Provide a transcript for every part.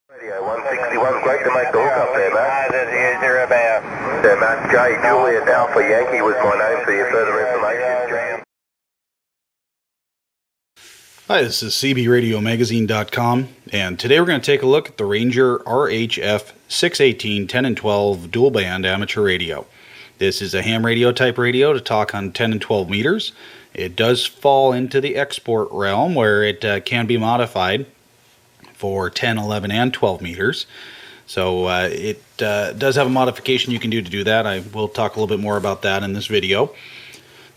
Radio 161, great to make the hook up there, Matt. That's user about. Yeah, Matt, J. Juliet Alpha Yankee was my name for your further information. Hi, this is cbradiomagazine.com, and today we're going to take a look at the Ranger RHF-618 10 and 12 dual band amateur radio. This is a ham radio type radio to talk on 10 and 12 meters. It does fall into the export realm where it can be modified for 10, 11, and 12 meters. So it does have a modification you can do to do that. I will talk a little bit more about that in this video.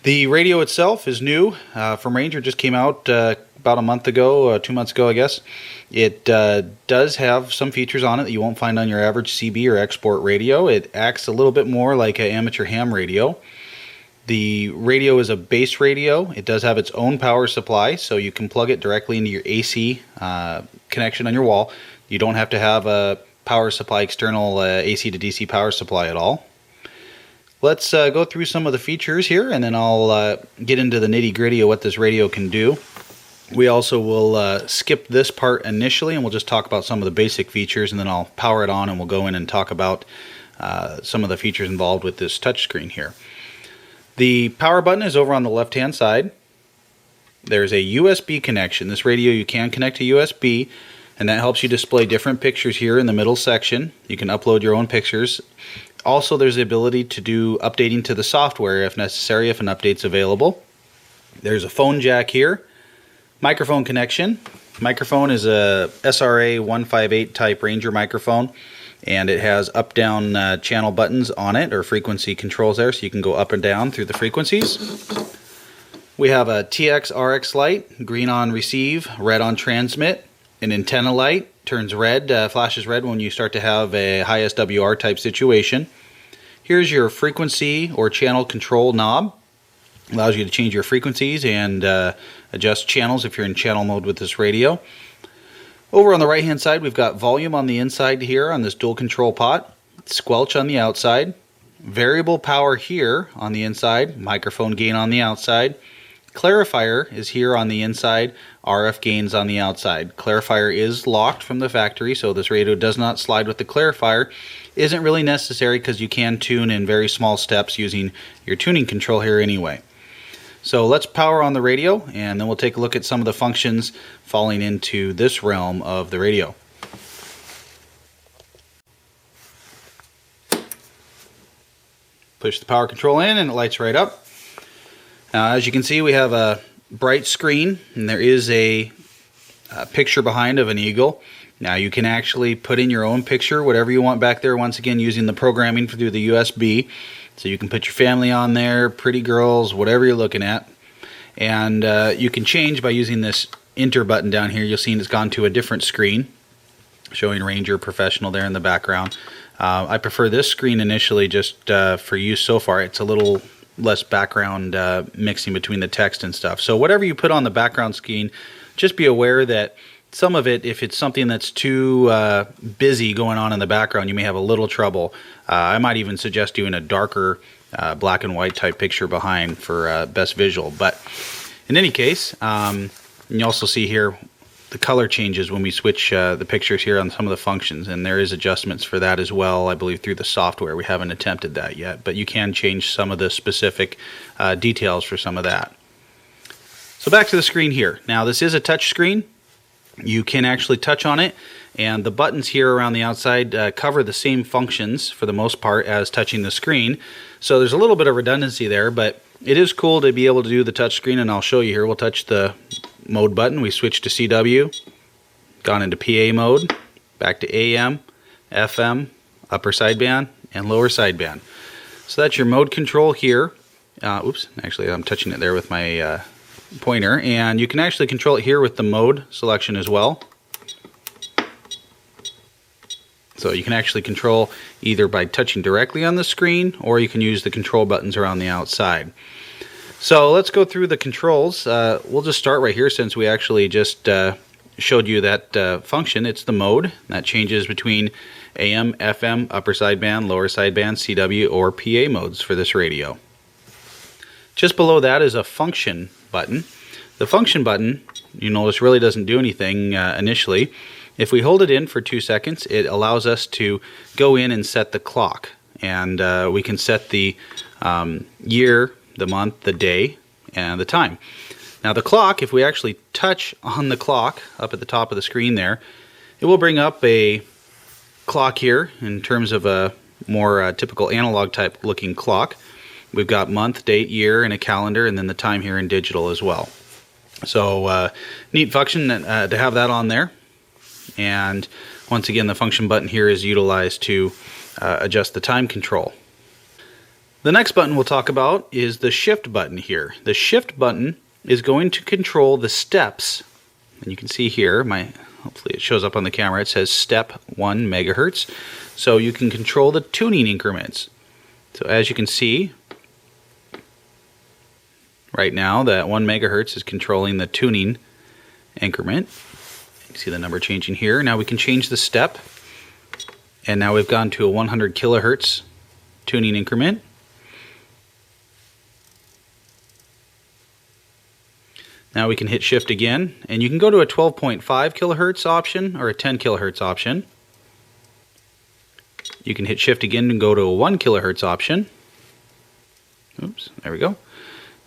The radio itself is new from Ranger, just came out about a month ago, 2 months ago I guess. It does have some features on it that you won't find on your average CB or export radio. It acts a little bit more like an amateur ham radio. The radio is a base radio. It does have its own power supply, so you can plug it directly into your AC connection on your wall. You don't have to have a power supply, external AC to DC power supply at all. Let's go through some of the features here, and then I'll get into the nitty-gritty of what this radio can do. We also will skip this part initially, and we'll just talk about some of the basic features, and then I'll power it on and we'll go in and talk about some of the features involved with this touchscreen here. The power button is over on the left-hand side. There's a USB connection. This radio you can connect to USB, and that helps you display different pictures here in the middle section. You can upload your own pictures. Also, there's the ability to do updating to the software if necessary, if an update's available. There's a phone jack here. Microphone connection. Microphone is a SRA 158 type Ranger microphone, and it has up-down channel buttons on it, or frequency controls there, so you can go up and down through the frequencies. We have a TX RX light, green on receive, red on transmit. An antenna light turns red, flashes red when you start to have a high SWR type situation. Here's your frequency or channel control knob. Allows you to change your frequencies and adjust channels if you're in channel mode with this radio. Over on the right hand side, we've got volume on the inside here on this dual control pot, squelch on the outside, variable power here on the inside, microphone gain on the outside. Clarifier is here on the inside, RF gains on the outside. Clarifier is locked from the factory, so this radio does not slide with the clarifier. Isn't really necessary because you can tune in very small steps using your tuning control here anyway. So let's power on the radio, and then we'll take a look at some of the functions falling into this realm of the radio. Push the power control in and it lights right up. Now, as you can see, we have a bright screen, and there is a picture behind of an eagle. Now you can actually put in your own picture, whatever you want back there, once again using the programming through the USB. So you can put your family on there, pretty girls, whatever you're looking at. And you can change by using this enter button down here. You'll see it's gone to a different screen, showing Ranger Professional there in the background. I prefer this screen initially just for use so far. It's a little less background mixing between the text and stuff. So whatever you put on the background screen, just be aware that some of it, if it's something that's too busy going on in the background, you may have a little trouble. I might even suggest doing a darker black and white type picture behind for best visual. But in any case, you also see here the color changes when we switch the pictures here on some of the functions, and there is adjustments for that as well, I believe, through the software. We haven't attempted that yet, but you can change some of the specific details for some of that. So back to the screen here. Now this is a touch screen. You can actually touch on it, and the buttons here around the outside cover the same functions for the most part as touching the screen. So there's a little bit of redundancy there, but it is cool to be able to do the touch screen, and I'll show you here. We'll touch the mode button. We switch to CW, gone into PA mode, back to AM, FM, upper sideband, and lower sideband. So that's your mode control here. Oops, actually I'm touching it there with my pointer, and you can actually control it here with the mode selection as well. So you can actually control either by touching directly on the screen, or you can use the control buttons around the outside. So let's go through the controls. We'll just start right here since we actually just showed you that function. It's the mode. That changes between AM, FM, upper sideband, lower sideband, CW, or PA modes for this radio. Just below that is a function button. The function button, you notice, really doesn't do anything initially. If we hold it in for 2 seconds, it allows us to go in and set the clock. And we can set the year, the month, the day, and the time. Now the clock, if we actually touch on the clock up at the top of the screen there, it will bring up a clock here in terms of a more typical analog type looking clock. We've got month, date, year, and a calendar, and then the time here in digital as well. So neat function to have that on there. And once again, the function button here is utilized to adjust the time control. The next button we'll talk about is the shift button here. The shift button is going to control the steps. And you can see here, hopefully it shows up on the camera, it says step 1 megahertz. So you can control the tuning increments. So as you can see, right now that 1 megahertz is controlling the tuning increment. You can see the number changing here. Now we can change the step, and now we've gone to a 100 kilohertz tuning increment. Now we can hit shift again, and you can go to a 12.5 kilohertz option or a 10 kilohertz option. You can hit shift again and go to a 1 kilohertz option. Oops, there we go.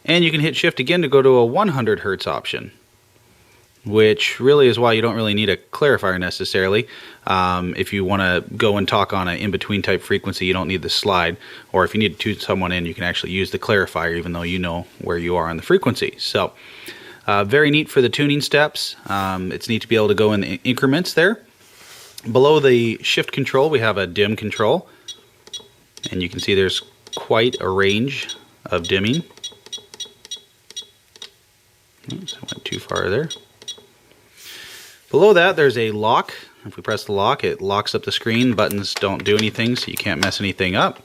And you can hit shift again to go to a 100 hertz option, which really is why you don't really need a clarifier necessarily. If you want to go and talk on an in-between type frequency, you don't need the slide. Or if you need to tune someone in, you can actually use the clarifier even though you know where you are on the frequency. So very neat for the tuning steps. It's neat to be able to go in the increments there. Below the shift control, we have a dim control. And you can see there's quite a range of dimming. Oops, I went too far there. Below that, there's a lock. If we press the lock, it locks up the screen. Buttons don't do anything, so you can't mess anything up.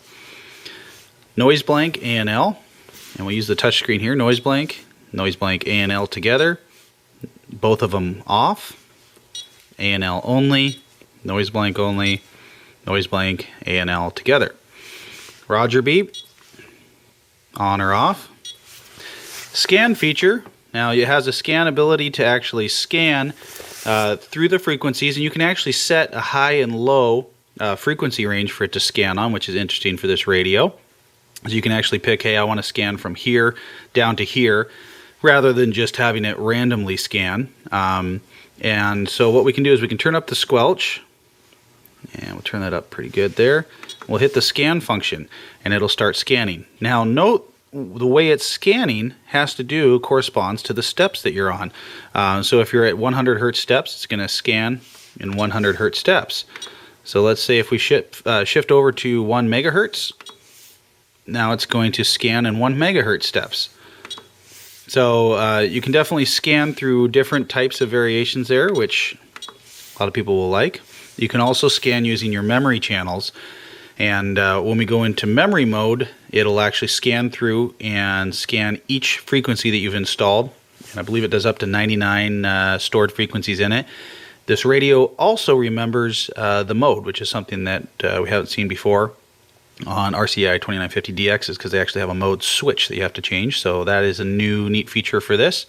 Noise blank, ANL. And we use the touch screen here. Noise blank, ANL together. Both of them off. ANL only, noise blank only, noise blank, ANL together. Roger beep, on or off. Scan feature. Now it has a scan ability to actually scan through the frequencies, and you can actually set a high and low frequency range for it to scan on, which is interesting for this radio. So you can actually pick, hey, I want to scan from here down to here, rather than just having it randomly scan. And so what we can do is we can turn up the squelch, and we'll turn that up pretty good there. We'll hit the scan function, and it'll start scanning. Now note, the way it's scanning corresponds to the steps that you're on. So if you're at 100 hertz steps, it's going to scan in 100 hertz steps. So let's say if we shift over to 1 megahertz, now it's going to scan in 1 megahertz steps. So you can definitely scan through different types of variations there, which a lot of people will like. You can also scan using your memory channels. And when we go into memory mode, it'll actually scan through and scan each frequency that you've installed. And I believe it does up to 99 stored frequencies in it. This radio also remembers the mode, which is something that we haven't seen before on RCI 2950DXs, because they actually have a mode switch that you have to change. So that is a new neat feature for this.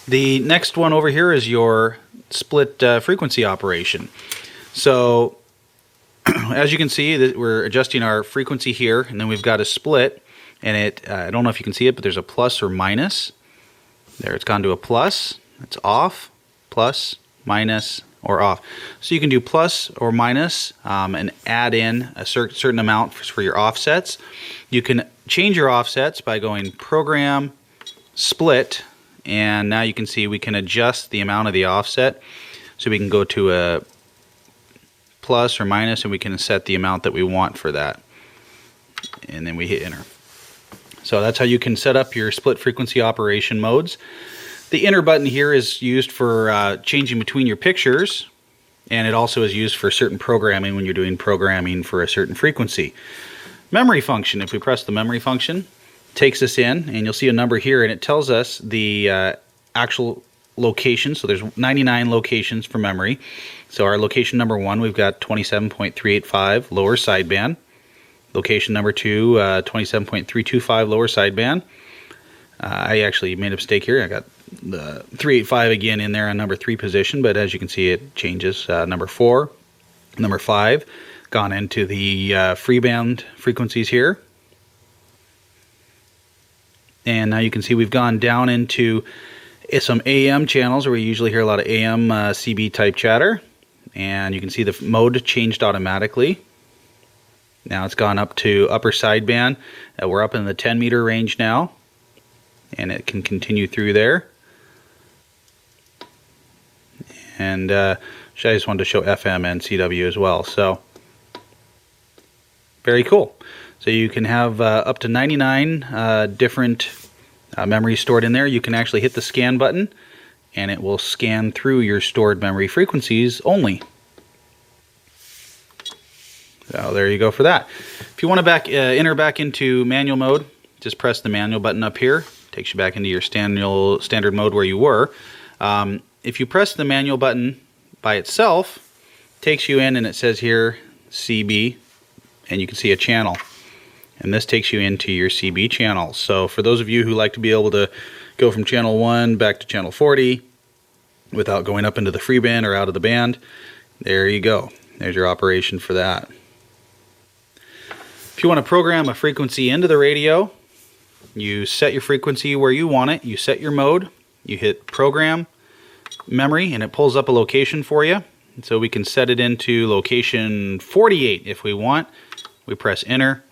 The next one over here is your split frequency operation. So as you can see, we're adjusting our frequency here, and then we've got a split, and I don't know if you can see it, but there's a plus or minus. There, it's gone to a plus. It's off, plus, minus, or off. So you can do plus or minus and add in a certain amount for your offsets. You can change your offsets by going program, split, and now you can see we can adjust the amount of the offset. So we can go to a plus or minus, and we can set the amount that we want for that, and then we hit enter. So that's how you can set up your split frequency operation modes. The enter button here is used for changing between your pictures, and it also is used for certain programming when you're doing programming for a certain frequency. Memory function, if we press the memory function, takes us in, and you'll see a number here, and it tells us the actual location. So there's 99 locations for memory. So our location number 1, we've got 27.385 lower sideband. Location number 2, 27.325 lower sideband. I actually made a mistake here. I got the 385 again in there on number 3 position, but as you can see it changes. Number 4, number 5, gone into the free band frequencies here. And now you can see we've gone down into some AM channels where we usually hear a lot of AM CB type chatter. And you can see the mode changed automatically. Now it's gone up to upper sideband. We're up in the 10 meter range now, and it can continue through there. And I just wanted to show FM and CW as well. So very cool. So you can have up to 99 different memories stored in there. You can actually hit the scan button, and it will scan through your stored memory frequencies only. So there you go for that. If you want to enter back into manual mode, just press the manual button up here. Takes you back into your standard mode where you were. If you press the manual button by itself, it takes you in, and it says here CB, and you can see a channel. And this takes you into your CB channels. So for those of you who like to be able to go from channel 1 back to channel 40 without going up into the free band or out of the band, there you go. There's your operation for that. If you want to program a frequency into the radio, you set your frequency where you want it, you set your mode, you hit program memory, and it pulls up a location for you. And so we can set it into location 48 if we want. We press enter.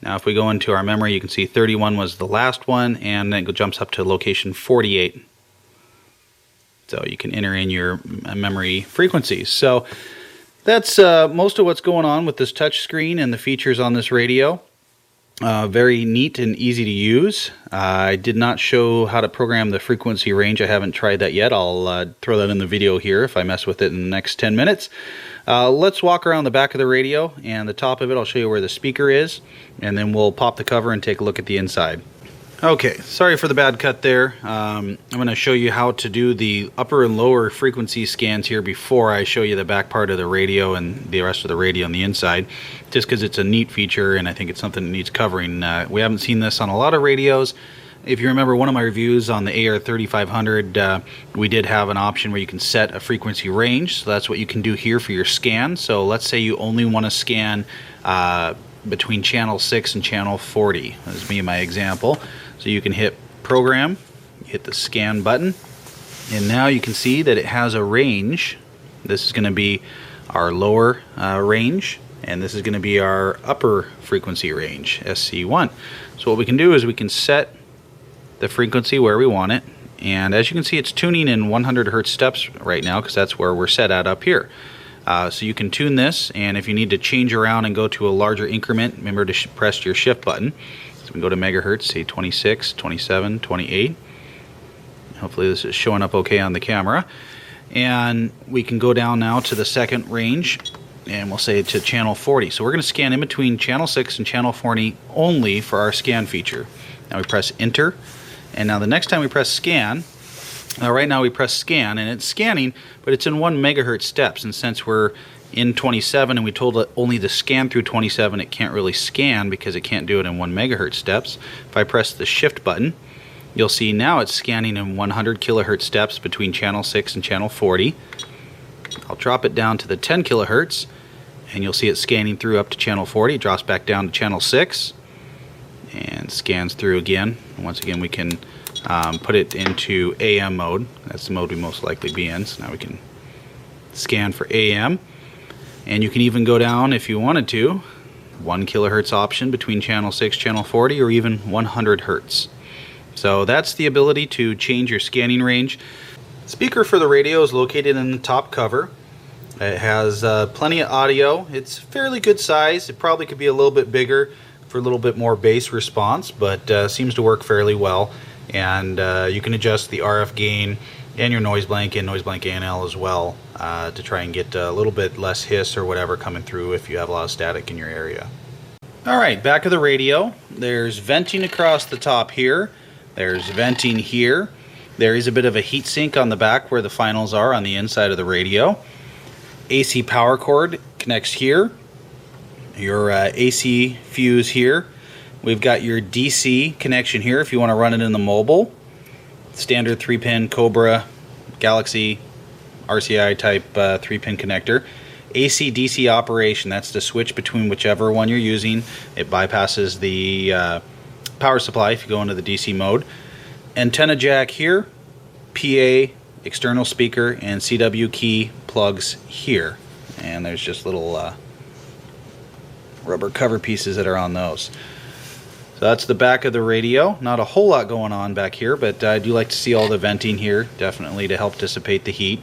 Now if we go into our memory, you can see 31 was the last one, and then it jumps up to location 48. So you can enter in your memory frequencies. So that's most of what's going on with this touch screen and the features on this radio. Very neat and easy to use. I did not show how to program the frequency range. I haven't tried that yet. I'll throw that in the video here if I mess with it in the next 10 minutes. Let's walk around the back of the radio, and the top of it I'll show you where the speaker is, and then we'll pop the cover and take a look at the inside. Okay, sorry for the bad cut there. I'm going to show you how to do the upper and lower frequency scans here before I show you the back part of the radio and the rest of the radio on the inside, just because it's a neat feature and I think it's something that needs covering. We haven't seen this on a lot of radios. If you remember one of my reviews on the AR3500, we did have an option where you can set a frequency range, so that's what you can do here for your scan. So let's say you only want to scan between channel 6 and channel 40. That's me in my example. So you can hit program, hit the scan button, and now you can see that it has a range. This is going to be our lower range, and this is going to be our upper frequency range, SC1. So what we can do is we can set the frequency where we want it, and as you can see it's tuning in 100 Hertz steps right now because that's where we're set at up here. So you can tune this, and if you need to change around and go to a larger increment, remember to press your shift button. So we can go to megahertz, say 26, 27, 28. Hopefully this is showing up okay on the camera. And we can go down now to the second range, and we'll say to channel 40. So we're going to scan in between channel 6 and channel 40 only for our scan feature. Now we press enter, and now the next time we press scan, right now we press scan, and it's scanning, but it's in 1 megahertz steps, and since we're in 27 and we told it only to scan through 27, it can't really scan because it can't do it in 1 megahertz steps. If I press the shift button, you'll see now it's scanning in 100 kilohertz steps between channel 6 and channel 40. I'll drop it down to the 10 kilohertz, and you'll see it scanning through up to channel 40. It drops back down to channel 6 and scans through again. And once again we can put it into AM mode. That's the mode we most likely be in. So now we can scan for AM. And you can even go down, if you wanted to, 1 kilohertz option between channel 6, channel 40, or even 100 hertz. So that's the ability to change your scanning range. The speaker for the radio is located in the top cover. It has plenty of audio. It's fairly good size. It probably could be a little bit bigger for a little bit more bass response, but seems to work fairly well. And you can adjust the RF gain and your noise blank and noise blank ANL as well to try and get a little bit less hiss or whatever coming through if you have a lot of static in your area. Alright, back of the radio. There's venting across the top here. There's venting here. There is a bit of a heat sink on the back where the finals are on the inside of the radio. AC power cord connects here. Your AC fuse here. We've got your DC connection here if you want to run it in the mobile. standard 3-pin Cobra, Galaxy, RCI type 3-pin connector. AC-DC operation, that's the switch between whichever one you're using. It bypasses the power supply if you go into the DC mode. Antenna jack here, PA, external speaker, and CW key plugs here. And there's just little rubber cover pieces that are on those. So that's the back of the radio. Not a whole lot going on back here, but I do like to see all the venting here, definitely to help dissipate the heat.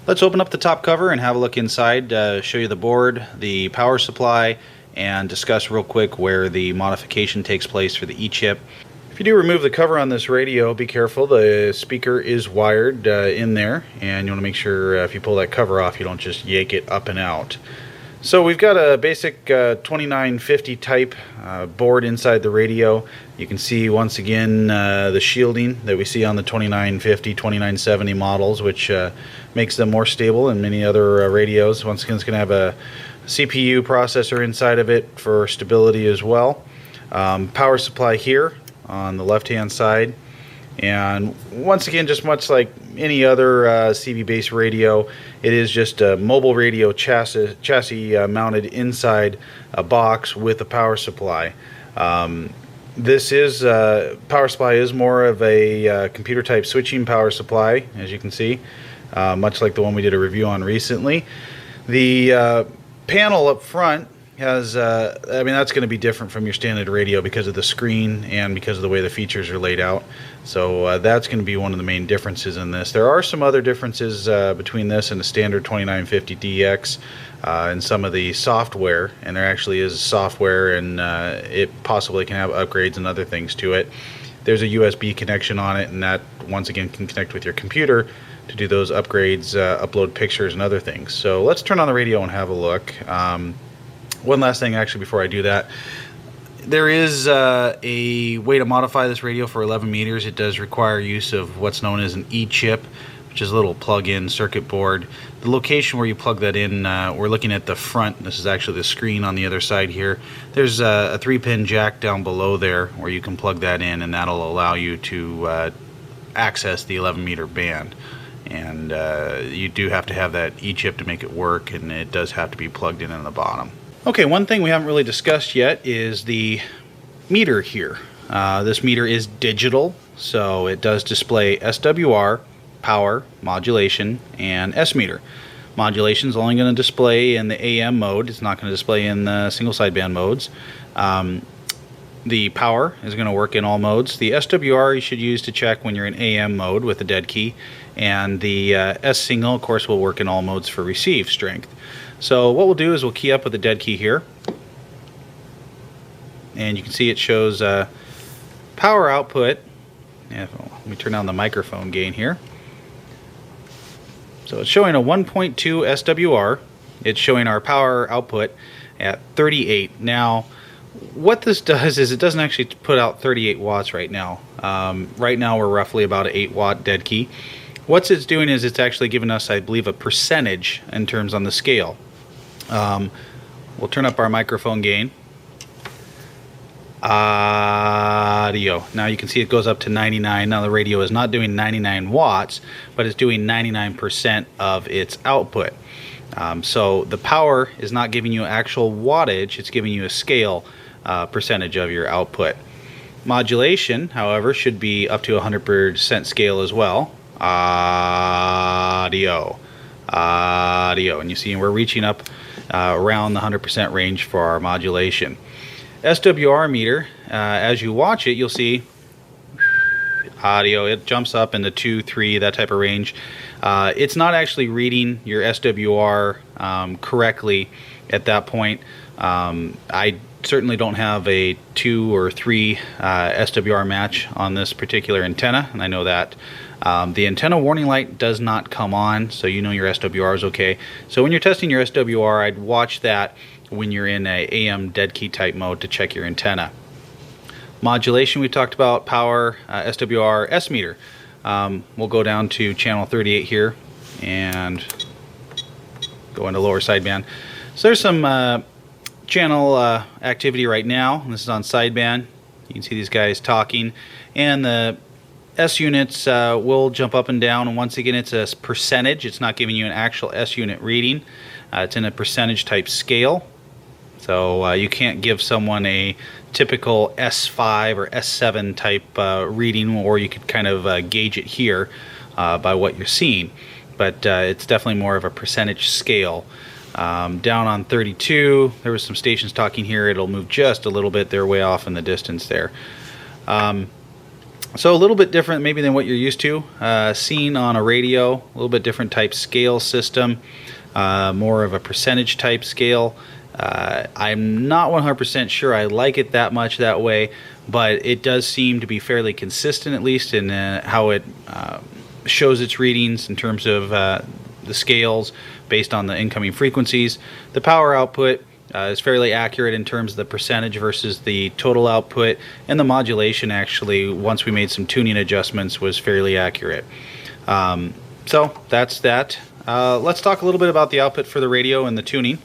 Let's open up the top cover and have a look inside, show you the board, the power supply, and discuss real quick where the modification takes place for the E-chip. If you do remove the cover on this radio, be careful. The speaker is wired in there, and you want to make sure if you pull that cover off, you don't just yank it up and out. So we've got a basic 2950 type board inside the radio. You can see once again the shielding that we see on the 2950, 2970 models, which makes them more stable than many other radios. Once again, it's going to have a CPU processor inside of it for stability as well. Power supply here on the left hand side, and once again, just much like any other CB based radio, it is just a mobile radio chassis mounted inside a box with a power supply. This is power supply is more of a computer type switching power supply, as you can see, much like the one we did a review on recently. The panel up front has, I mean, that's going to be different from your standard radio because of the screen and because of the way the features are laid out. So that's going to be one of the main differences in this. There are some other differences between this and the standard 2950DX and some of the software, and there actually is software, and it possibly can have upgrades and other things to it. There's a USB connection on it, and that once again can connect with your computer to do those upgrades, upload pictures and other things. So let's turn on the radio and have a look. One last thing actually before I do that, there is a way to modify this radio for 11 meters. It does require use of what's known as an E-chip, which is a little plug-in circuit board. The location where you plug that in, we're looking at the front. This is actually the screen on the other side here. There's a 3-pin jack down below there where you can plug that in, and that'll allow you to access the 11 meter band. And you do have to have that E-chip to make it work, and it does have to be plugged in the bottom. Okay, one thing we haven't really discussed yet is the meter here. This meter is digital, so it does display SWR, power, modulation, and S meter. Modulation is only going to display in the AM mode. It's not going to display in the single sideband modes. The power is going to work in all modes. The SWR you should use to check when you're in AM mode with the dead key, and the S signal, of course, will work in all modes for receive strength. So what we'll do is we'll key up with the dead key here, and you can see it shows power output. Let me turn down the microphone gain here. So it's showing a 1.2 SWR. It's showing our power output at 38. Now, what this does is it doesn't actually put out 38 watts right now. Right now we're roughly about an 8 watt dead key. What it's doing is it's actually giving us, I believe, a percentage in terms on the scale. We'll turn up our microphone gain. Audio. Now you can see it goes up to 99. Now the radio is not doing 99 watts, but it's doing 99% of its output. So the power is not giving you actual wattage, it's giving you a scale percentage of your output. Modulation, however, should be up to 100% scale as well. Audio. And you see we're reaching up around the 100% range for our modulation. SWR meter, as you watch it, you'll see audio, it jumps up in the 2, 3, that type of range. It's not actually reading your SWR correctly at that point. I certainly don't have a 2 or 3 SWR match on this particular antenna, and I know that. The antenna warning light does not come on, so you know your SWR is okay. So when you're testing your SWR, I'd watch that when you're in a AM dead key type mode to check your antenna. Modulation we talked about, power, SWR, S meter. We'll go down to channel 38 here and go into lower sideband. So there's some channel activity right now. This is on sideband. You can see these guys talking, and the S units will jump up and down, and once again it's a percentage. It's not giving you an actual S unit reading. It's in a percentage type scale, so you can't give someone a typical S5 or S7 type reading, or you could kind of gauge it here by what you're seeing, but it's definitely more of a percentage scale. Down on 32, there was some stations talking here, it'll move just a little bit. They're way off in the distance there. So a little bit different maybe than what you're used to seeing on a radio. A little bit different type scale system, more of a percentage type scale. I'm not 100% sure I like it that much that way, but it does seem to be fairly consistent, at least in how it shows its readings in terms of the scales based on the incoming frequencies. The power output is fairly accurate in terms of the percentage versus the total output, and the modulation actually, once we made some tuning adjustments, was fairly accurate. So that's that. Let's talk a little bit about the output for the radio and the tuning.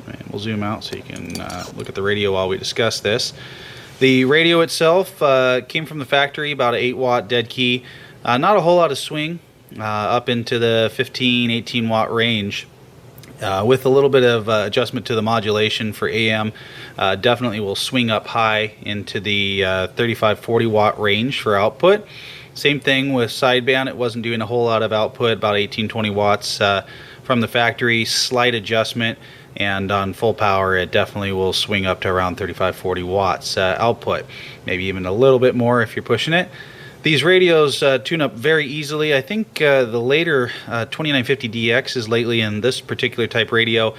And we'll zoom out so you can look at the radio while we discuss this. The radio itself came from the factory, about an 8-watt dead key. Not a whole lot of swing, up into the 15-18 watt range. With a little bit of adjustment to the modulation for AM, definitely will swing up high into the 35-40 watt range for output. Same thing with sideband. It wasn't doing a whole lot of output, about 18-20 watts from the factory. Slight adjustment, and on full power it definitely will swing up to around 35-40 watts output, maybe even a little bit more if you're pushing it. These radios tune up very easily. I think the later 2950DXs lately in this particular type radio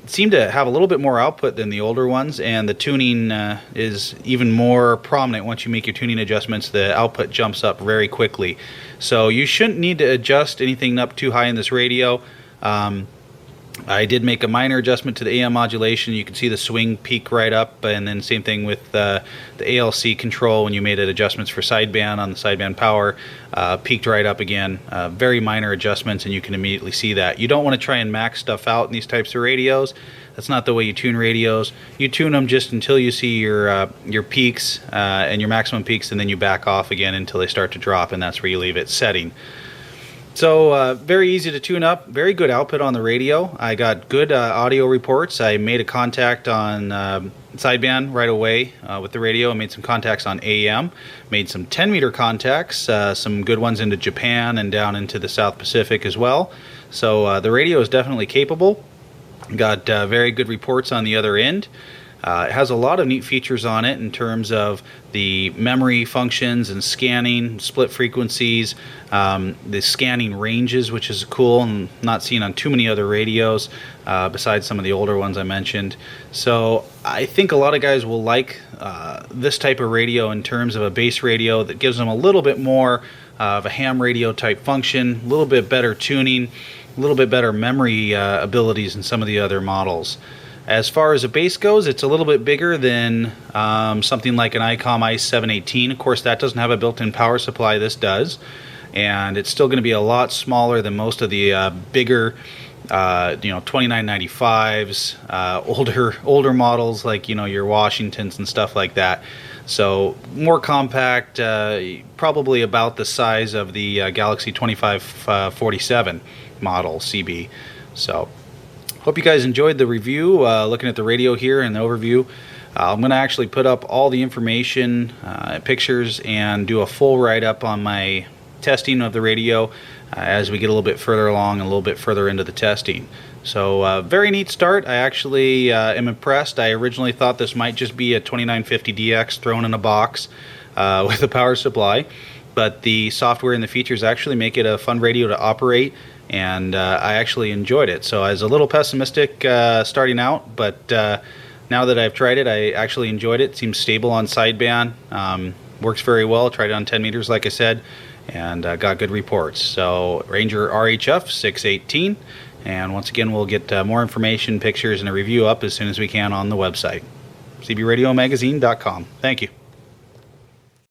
seem to have a little bit more output than the older ones, and the tuning is even more prominent. Once you make your tuning adjustments, the output jumps up very quickly. So you shouldn't need to adjust anything up too high in this radio. I did make a minor adjustment to the AM modulation. You can see the swing peak right up, and then same thing with the ALC control when you made it adjustments for sideband on the sideband power, peaked right up again. Very minor adjustments, and you can immediately see that. You don't want to try and max stuff out in these types of radios. That's not the way you tune radios. You tune them just until you see your peaks and your maximum peaks, and then you back off again until they start to drop, and that's where you leave it setting. So very easy to tune up, very good output on the radio. I got good audio reports. I made a contact on sideband right away with the radio. I made some contacts on AM, made some 10-meter contacts, some good ones into Japan and down into the South Pacific as well. So the radio is definitely capable. Got very good reports on the other end. It has a lot of neat features on it in terms of the memory functions and scanning, split frequencies, the scanning ranges, which is cool and not seen on too many other radios besides some of the older ones I mentioned. So I think a lot of guys will like this type of radio in terms of a base radio that gives them a little bit more of a ham radio type function, a little bit better tuning, a little bit better memory abilities than some of the other models. As far as a base goes, it's a little bit bigger than something like an ICOM i718. Of course, that doesn't have a built-in power supply. This does. And it's still going to be a lot smaller than most of the bigger 2995s, older models like, your Washingtons and stuff like that. So more compact, probably about the size of the Galaxy 2547 model CB. So hope you guys enjoyed the review, looking at the radio here and the overview. I'm going to actually put up all the information, pictures, and do a full write-up on my testing of the radio as we get a little bit further along and a little bit further into the testing. So very neat start. I actually am impressed. I originally thought this might just be a 2950DX thrown in a box with a power supply, but the software and the features actually make it a fun radio to operate, and I actually enjoyed it. So I was a little pessimistic starting out, but now that I've tried it, I actually enjoyed it. It seems stable on sideband, works very well. Tried it on 10 meters, like I said, and got good reports. So Ranger RHF-618, and once again, we'll get more information, pictures, and a review up as soon as we can on the website, cbradiomagazine.com. Thank you.